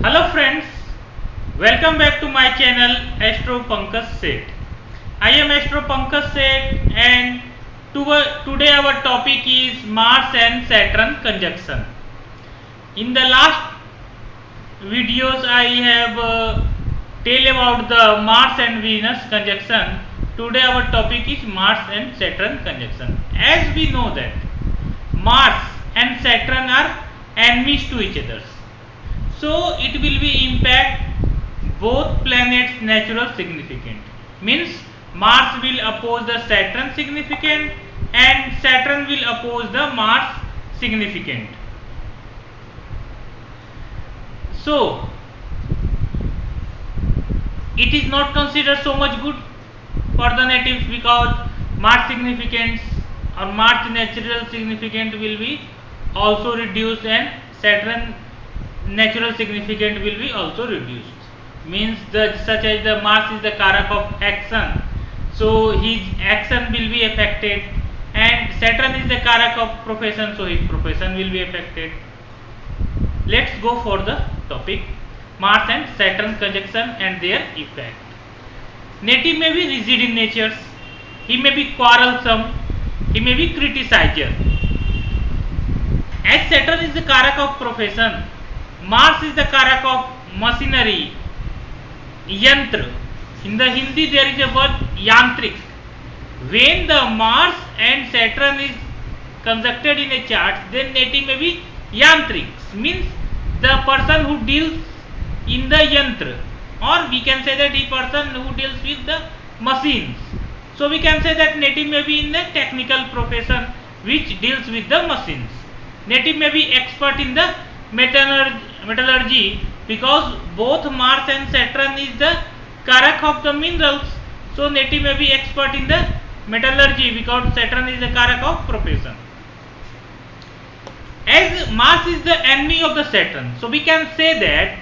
Hello friends, welcome back to my channel Astro Pankaj Seth. I am Astro Pankaj Seth and today our topic is Mars and Saturn conjunction. In the last videos I have tell about the Mars and Venus conjunction. Today our topic is Mars and Saturn conjunction. As we know that Mars and Saturn are enemies to each other. So it will be impact both planets natural significant. Means Mars will oppose the Saturn significant and Saturn will oppose the Mars significant. So it is not considered so much good for the natives because Mars significance or Mars natural significant will be also reduced and Saturn natural significant will be also reduced. Means such as the Mars is the karak of action, so his action will be affected, and Saturn is the karak of profession, so his profession will be affected. Let's go for the topic Mars and Saturn conjunction and their effect. Native may be rigid in nature, he may be quarrelsome, he may be criticizer. As Saturn is the karak of profession, Mars is the karak of machinery, yantra. In the Hindi there is a word yantrik. When the Mars and Saturn is conjuncted in a chart, then native may be yantrik. Means the person who deals in the yantra, or we can say that the person who deals with the machines. So we can say that native may be in the technical profession which deals with the machines. Native may be expert in the metallurgy because both Mars and Saturn is the karak of the minerals, so native may be expert in the metallurgy because Saturn is the karak of profession. As Mars is the enemy of the Saturn, so we can say that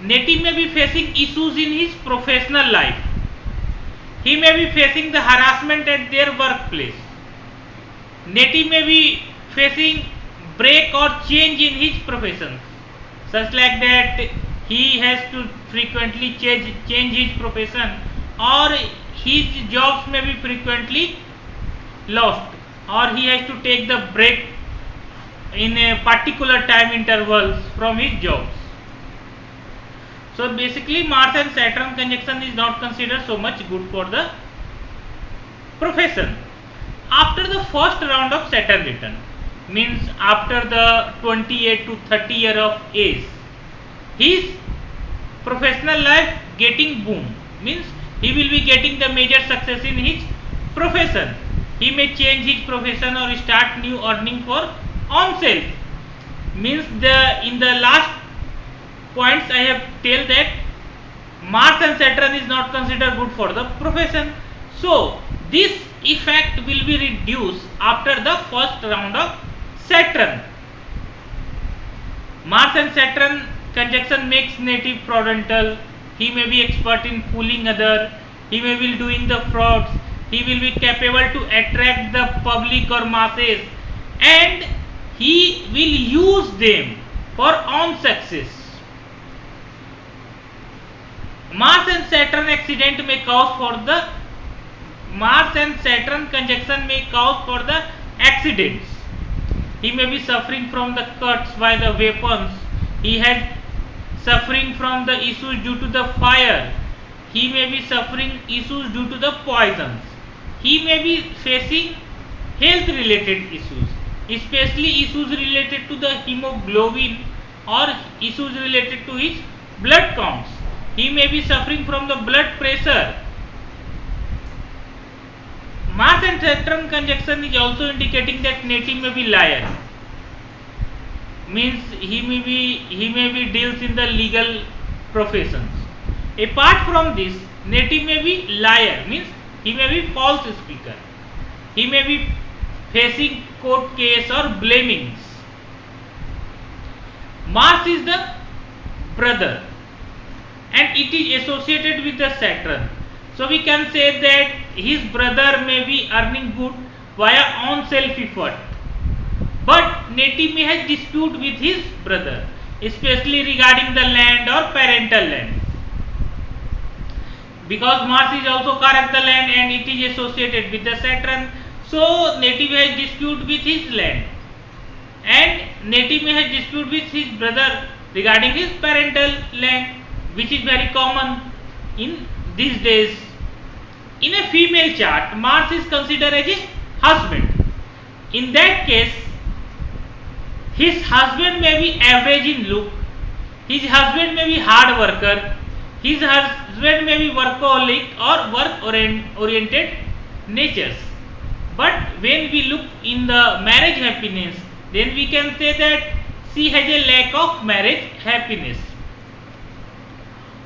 native may be facing issues in his professional life. He may be facing the harassment at their workplace. Native may be facing break or change in his profession, such like that he has to frequently change his profession, or his jobs may be frequently lost, or he has to take the break in a particular time intervals from his jobs. So basically Mars and Saturn conjunction is not considered so much good for the profession. After the first round of Saturn return, means after the 28 to 30 year of age, his professional life getting boom, means he will be getting the major success in his profession. He may change his profession or start new earning for own self. Means in the last points I have tell that Mars and Saturn is not considered good for the profession. So this effect will be reduced after the first round of Saturn. Mars and Saturn conjunction makes native fraudulent. He may be expert in fooling other. He may be doing the frauds. He will be capable to attract the public or masses, and he will use them for own success. Mars and Saturn accident may cause for the Mars and Saturn conjunction may cause for the accidents. He may be suffering from the cuts by the weapons. He has suffering from the issues due to the fire. He may be suffering issues due to the poisons. He may be facing health related issues, especially issues related to the hemoglobin or issues related to his blood counts. He may be suffering from the blood pressure. Mars and Saturn conjunction is also indicating that native may be liar. Means he may be deals in the legal professions. Apart from this, native may be liar, means he may be false speaker. He may be facing court case or blamings. Mars is the brother and it is associated with the Saturn. So we can say that his brother may be earning good via own self effort. But native may have dispute with his brother. especially regarding the land or parental land. Because Mars is also correct the land and it is associated with the Saturn, so native has dispute with his land, and native has dispute with his brother regarding his parental land, which is very common in these days. In a female chart, Mars is considered as a husband. In that case, his husband may be average in look, his husband may be hard worker, his husband may be workaholic or work oriented natures. But when we look in the marriage happiness, then we can say that she has a lack of marriage happiness.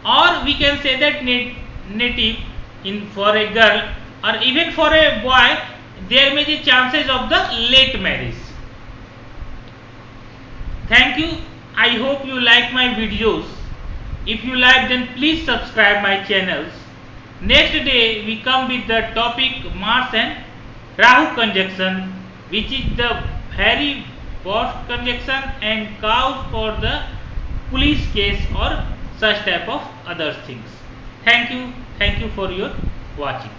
Or we can say that native in for a girl or even for a boy, there may be chances of the late marriage. Thank you. I hope you like my videos. If you like, then please subscribe my channels. Next day we come with the topic Mars and Rahu conjunction, which is the very worst conjunction and cause for the police case or such type of other things. Thank you for your watching.